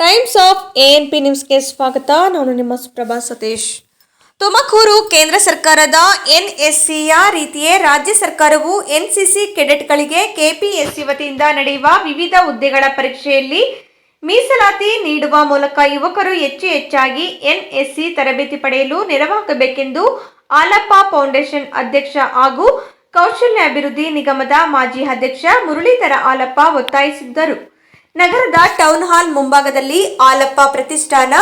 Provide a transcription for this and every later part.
Times of ANP ನ್ಯೂಸ್ಗೆ ಸ್ವಾಗತ. ನಾನು ನಿಮ್ಮ ಸುಪ್ರಭಾ ಸತೀಶ್. ತುಮಕೂರು ಕೇಂದ್ರ ಸರ್ಕಾರದ ಎನ್ಎಸ್ಸಿಯ ರೀತಿಯೇ ರಾಜ್ಯ ಸರ್ಕಾರವು ಎನ್ಸಿಸಿ ಕೆಡೆಟ್ಗಳಿಗೆ ಕೆಪಿಎಸ್ಸಿ ವತಿಯಿಂದ ನಡೆಯುವ ವಿವಿಧ ಹುದ್ದೆಗಳ ಪರೀಕ್ಷೆಯಲ್ಲಿ ಮೀಸಲಾತಿ ನೀಡುವ ಮೂಲಕ ಯುವಕರು ಹೆಚ್ಚಾಗಿ ಎನ್ಎಸ್ಸಿ ತರಬೇತಿ ಪಡೆಯಲು ನೆರವಾಗಬೇಕೆಂದು ಆಲಪ್ಪ ಫೌಂಡೇಶನ್ ಅಧ್ಯಕ್ಷ ಹಾಗೂ ಕೌಶಲ್ಯಾಭಿವೃದ್ಧಿ ನಿಗಮದ ಮಾಜಿ ಅಧ್ಯಕ್ಷ ಮುರಳೀಧರ ಆಲಪ್ಪ ಒತ್ತಾಯಿಸಿದ್ದರು. ನಗರದ ಟೌನ್ ಹಾಲ್ ಮುಂಭಾಗದಲ್ಲಿ ಆಲಪ್ಪ ಪ್ರತಿಷ್ಠಾನ,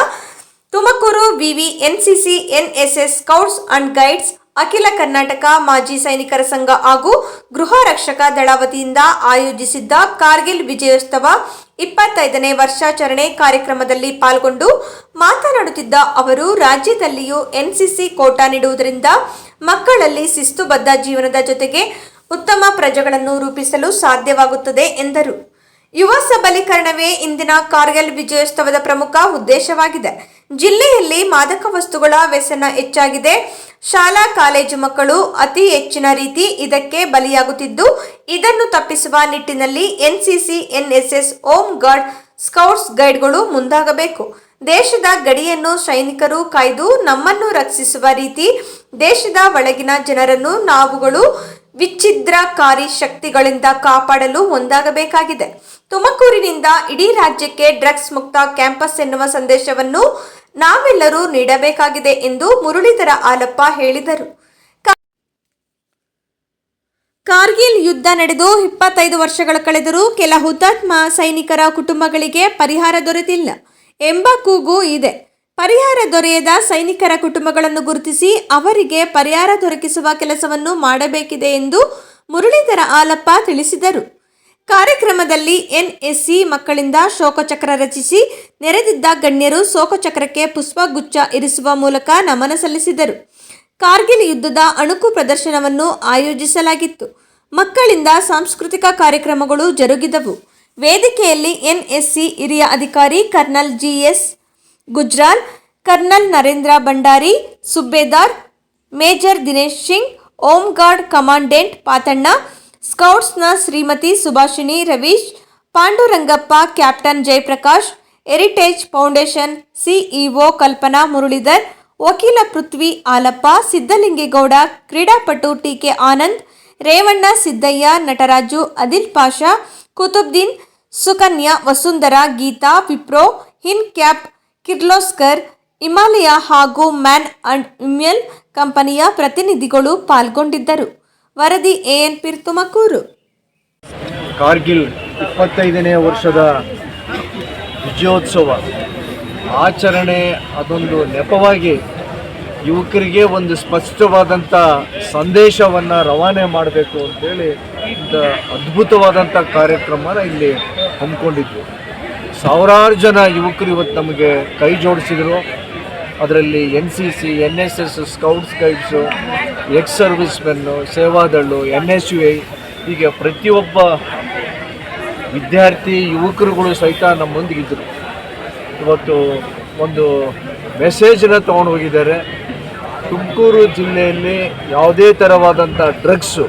ತುಮಕೂರು ವಿವಿ, NCC, NSS, scouts and guides, ಅಖಿಲ ಕರ್ನಾಟಕ ಮಾಜಿ ಸೈನಿಕರ ಸಂಘ ಹಾಗೂ ಗೃಹ ರಕ್ಷಕ ದಳ ವತಿಯಿಂದ ಆಯೋಜಿಸಿದ್ದ ಕಾರ್ಗಿಲ್ ವಿಜಯೋತ್ಸವ 25ನೇ ವರ್ಷಾಚರಣೆ ಕಾರ್ಯಕ್ರಮದಲ್ಲಿ ಪಾಲ್ಗೊಂಡು ಮಾತನಾಡುತ್ತಿದ್ದ ಅವರು, ರಾಜ್ಯದಲ್ಲಿಯೂ ಎನ್ಸಿಸಿ ಕೋಟಾ ನೀಡುವುದರಿಂದ ಮಕ್ಕಳಲ್ಲಿ ಶಿಸ್ತುಬದ್ಧ ಜೀವನದ ಜೊತೆಗೆ ಉತ್ತಮ ಪ್ರಜೆಗಳನ್ನು ರೂಪಿಸಲು ಸಾಧ್ಯವಾಗುತ್ತದೆ ಎಂದರು. ಯುವ ಸಬಲೀಕರಣವೇ ಇಂದಿನ ಕಾರ್ಗಿಲ್ ವಿಜಯೋತ್ಸವದ ಪ್ರಮುಖ ಉದ್ದೇಶವಾಗಿದೆ. ಜಿಲ್ಲೆಯಲ್ಲಿ ಮಾದಕ ವಸ್ತುಗಳ ವ್ಯಸನ ಹೆಚ್ಚಾಗಿದೆ. ಶಾಲಾ ಕಾಲೇಜು ಮಕ್ಕಳು ಅತಿ ಹೆಚ್ಚಿನ ರೀತಿ ಇದಕ್ಕೆ ಬಲಿಯಾಗುತ್ತಿದ್ದು, ಇದನ್ನು ತಪ್ಪಿಸುವ ನಿಟ್ಟಿನಲ್ಲಿ NCC, NSS, home guard, scouts ಗೈಡ್ಗಳು ಮುಂದಾಗಬೇಕು. ದೇಶದ ಗಡಿಯನ್ನು ಸೈನಿಕರು ಕಾಯ್ದು ನಮ್ಮನ್ನು ರಕ್ಷಿಸುವ ರೀತಿ ದೇಶದ ಒಳಗಿನ ಜನರನ್ನು ನಾವುಗಳು ವಿಚ್ಛಿದ್ರಕಾರಿ ಶಕ್ತಿಗಳಿಂದ ಕಾಪಾಡಲು ಒಂದಾಗಬೇಕಾಗಿದೆ. ತುಮಕೂರಿನಿಂದ ಇಡೀ ರಾಜ್ಯಕ್ಕೆ ಡ್ರಗ್ಸ್ ಮುಕ್ತ ಕ್ಯಾಂಪಸ್ ಎನ್ನುವ ಸಂದೇಶವನ್ನು ನಾವೆಲ್ಲರೂ ನೀಡಬೇಕಾಗಿದೆ ಎಂದು ಮುರಳೀಧರ ಆಲಪ್ಪ ಹೇಳಿದರು. ಕಾರ್ಗಿಲ್ ಯುದ್ಧ ನಡೆದು 25 ವರ್ಷಗಳು ಕಳೆದರೂ ಕೆಲ ಹುತಾತ್ಮ ಸೈನಿಕರ ಕುಟುಂಬಗಳಿಗೆ ಪರಿಹಾರ ದೊರೆತಿಲ್ಲ ಎಂಬ ಕೂಗು ಇದೆ. ಪರಿಹಾರ ದೊರೆಯದ ಸೈನಿಕರ ಕುಟುಂಬಗಳನ್ನು ಗುರುತಿಸಿ ಅವರಿಗೆ ಪರಿಹಾರ ದೊರಕಿಸುವ ಕೆಲಸವನ್ನು ಮಾಡಬೇಕಿದೆ ಎಂದು ಮುರಳೀಧರ ಆಲಪ್ಪ ತಿಳಿಸಿದರು. ಕಾರ್ಯಕ್ರಮದಲ್ಲಿ ಎನ್ಎಸ್ಸಿ ಮಕ್ಕಳಿಂದ ಶೋಕಚಕ್ರ ರಚಿಸಿ ನೆರೆದಿದ್ದ ಗಣ್ಯರು ಶೋಕಚಕ್ರಕ್ಕೆ ಪುಷ್ಪಗುಚ್ಛ ಇರಿಸುವ ಮೂಲಕ ನಮನ ಸಲ್ಲಿಸಿದರು. ಕಾರ್ಗಿಲ್ ಯುದ್ಧದ ಅಣುಕು ಪ್ರದರ್ಶನವನ್ನು ಆಯೋಜಿಸಲಾಗಿತ್ತು. ಮಕ್ಕಳಿಂದ ಸಾಂಸ್ಕೃತಿಕ ಕಾರ್ಯಕ್ರಮಗಳು ಜರುಗಿದವು. ವೇದಿಕೆಯಲ್ಲಿ ಎನ್ಎಸ್ಸಿ ಹಿರಿಯ ಅಧಿಕಾರಿ colonel GS Gujral, colonel Narendra Bhandari, ಸುಬೇದಾರ್ major Dinesh Singh, home guard commandant Patanna, ಸ್ಕೌಟ್ಸ್ನ Shrimati Subhashini Ravish, Pandurangappa, captain Jayaprakash, heritage foundation CEO Kalpana Muralidhar, ವಕೀಲ ಪೃಥ್ವಿ ಆಲಪ್ಪ, ಸಿದ್ದಲಿಂಗೇಗೌಡ, ಕ್ರೀಡಾಪಟು ಟಿಕೆ ಆನಂದ್, ರೇವಣ್ಣ, ಸಿದ್ದಯ್ಯ, ನಟರಾಜು, ಅದಿಲ್ ಪಾಷಾ, ಕುತುಬ್ದೀನ್, ಸುಕನ್ಯಾ, ವಸುಂಧರಾ, ಗೀತಾ, ವಿಪ್ರೋ, ಹಿನ್ ಕ್ಯಾಪ್, ಕಿರ್ಲೋಸ್ಕರ್, ಹಿಮಾಲಯ ಹಾಗೂ ಮ್ಯಾನ್ ಅಂಡ್ ವುಮೆನ್ ಕಂಪನಿಯ ಪ್ರತಿನಿಧಿಗಳು ಪಾಲ್ಗೊಂಡಿದ್ದರು. ವರದಿ ಎಎನ್ಪಿ ತುಮಕೂರು. ಕಾರ್ಗಿಲ್ 25ನೇ ವರ್ಷದ ವಿಜಯೋತ್ಸವ ಆಚರಣೆ ಅದೊಂದು ನೆಪವಾಗಿ ಯುವಕರಿಗೆ ಒಂದು ಸ್ಪಷ್ಟವಾದಂಥ ಸಂದೇಶವನ್ನು ರವಾನೆ ಮಾಡಬೇಕು ಅಂತೇಳಿ ಒಂದು ಅದ್ಭುತವಾದಂಥ ಕಾರ್ಯಕ್ರಮನ ಇಲ್ಲಿ ಹಮ್ಮಿಕೊಂಡಿದ್ವಿ. ಸಾವಿರಾರು ಜನ ಯುವಕರು ಇವತ್ತು ನಮಗೆ ಕೈ ಜೋಡಿಸಿದರು. ಅದರಲ್ಲಿ NCC, NSS, scouts guides, ex servicemen, Sevadal, NSUI ಹೀಗೆ ಪ್ರತಿಯೊಬ್ಬ ವಿದ್ಯಾರ್ಥಿ ಯುವಕರುಗಳು ಸಹಿತ ನಮ್ಮೊಂದಿಗಿದ್ದರು. ಇವತ್ತು ಒಂದು ಮೆಸೇಜನ್ನು ತೊಗೊಂಡು ಹೋಗಿದ್ದಾರೆ. ತುಮಕೂರು ಜಿಲ್ಲೆಯಲ್ಲಿ ಯಾವುದೇ ಥರವಾದಂಥ ಡ್ರಗ್ಸು,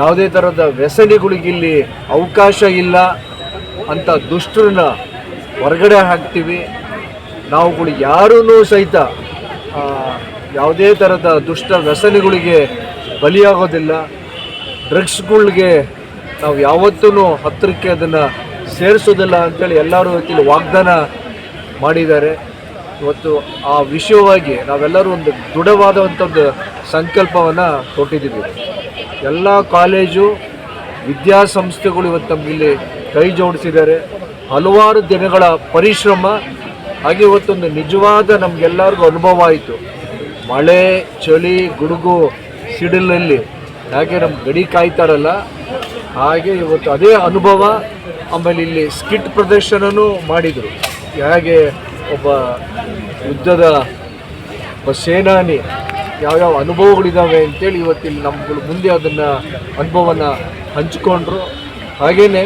ಯಾವುದೇ ಥರದ ವ್ಯಸನಿಗಳಿಗಿಲ್ಲಿ ಅವಕಾಶ ಇಲ್ಲ ಅಂತ ದುಷ್ಟರನ್ನ ಹೊರಗಡೆ ಹಾಕ್ತೀವಿ. ನಾವುಗಳು ಯಾರೂ ಸಹಿತ ಯಾವುದೇ ಥರದ ದುಷ್ಟ ವ್ಯಸನಿಗಳಿಗೆ ಬಲಿಯಾಗೋದಿಲ್ಲ. ಡ್ರಗ್ಸ್ಗಳಿಗೆ ನಾವು ಯಾವತ್ತೂ ಹತ್ತಿರಕ್ಕೆ ಅದನ್ನು ಸೇರಿಸೋದಿಲ್ಲ ಅಂಥೇಳಿ ಎಲ್ಲರೂ ಇಲ್ಲಿ ವಾಗ್ದಾನ ಮಾಡಿದ್ದಾರೆ. ಇವತ್ತು ಆ ವಿಷಯವಾಗಿ ನಾವೆಲ್ಲರೂ ಒಂದು ದೃಢವಾದಂಥದ್ದು ಸಂಕಲ್ಪವನ್ನು ಕೊಟ್ಟಿದ್ದೀವಿ. ಎಲ್ಲ ಕಾಲೇಜು ವಿದ್ಯಾಸಂಸ್ಥೆಗಳು ಇವತ್ತು ನಮಗಿಲ್ಲಿ ಕೈ ಜೋಡಿಸಿದ್ದಾರೆ. ಹಲವಾರು ದಿನಗಳ ಪರಿಶ್ರಮ ಹಾಗೆ ಇವತ್ತೊಂದು ನಿಜವಾದ ನಮಗೆಲ್ಲರಿಗೂ ಅನುಭವ ಆಯಿತು. ಮಳೆ, ಚಳಿ, ಗುಡುಗು, ಸಿಡಿಲಲ್ಲಿ ಹಾಗೆ ನಮ್ಮ ಗಡಿ ಕಾಯ್ತಾರಲ್ಲ ಹಾಗೆ ಇವತ್ತು ಅದೇ ಅನುಭವ. ಆಮೇಲೆ ಇಲ್ಲಿ ಸ್ಕಿಟ್ ಪ್ರದರ್ಶನವೂ ಮಾಡಿದರು. ಹೇಗೆ ಒಬ್ಬ ಯುದ್ಧದ ಒಬ್ಬ ಸೇನಾನಿ ಯಾವ್ಯಾವ ಅನುಭವಗಳಿದ್ದಾವೆ ಅಂತೇಳಿ ಇವತ್ತಿಲ್ಲಿ ನಮ್ಮಗಳು ಮುಂದೆ ಅದನ್ನು ಅನುಭವನ ಹಂಚಿಕೊಂಡ್ರು. ಹಾಗೆಯೇ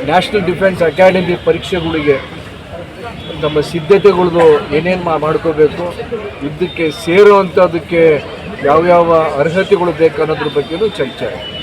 ನ್ಯಾಷನಲ್ ಡಿಫೆನ್ಸ್ ಅಕಾಡೆಮಿ ಪರೀಕ್ಷೆಗಳಿಗೆ ನಮ್ಮ ಸಿದ್ಧತೆಗಳದು ಏನೇನು ಮಾಡ್ಕೋಬೇಕು, ಯುದ್ಧಕ್ಕೆ ಸೇರುವಂಥದ್ದಕ್ಕೆ ಯಾವ್ಯಾವ ಅರ್ಹತೆಗಳು ಬೇಕು ಅನ್ನೋದ್ರ ಬಗ್ಗೆಯೂ ಚರ್ಚೆ ಆಯಿತು.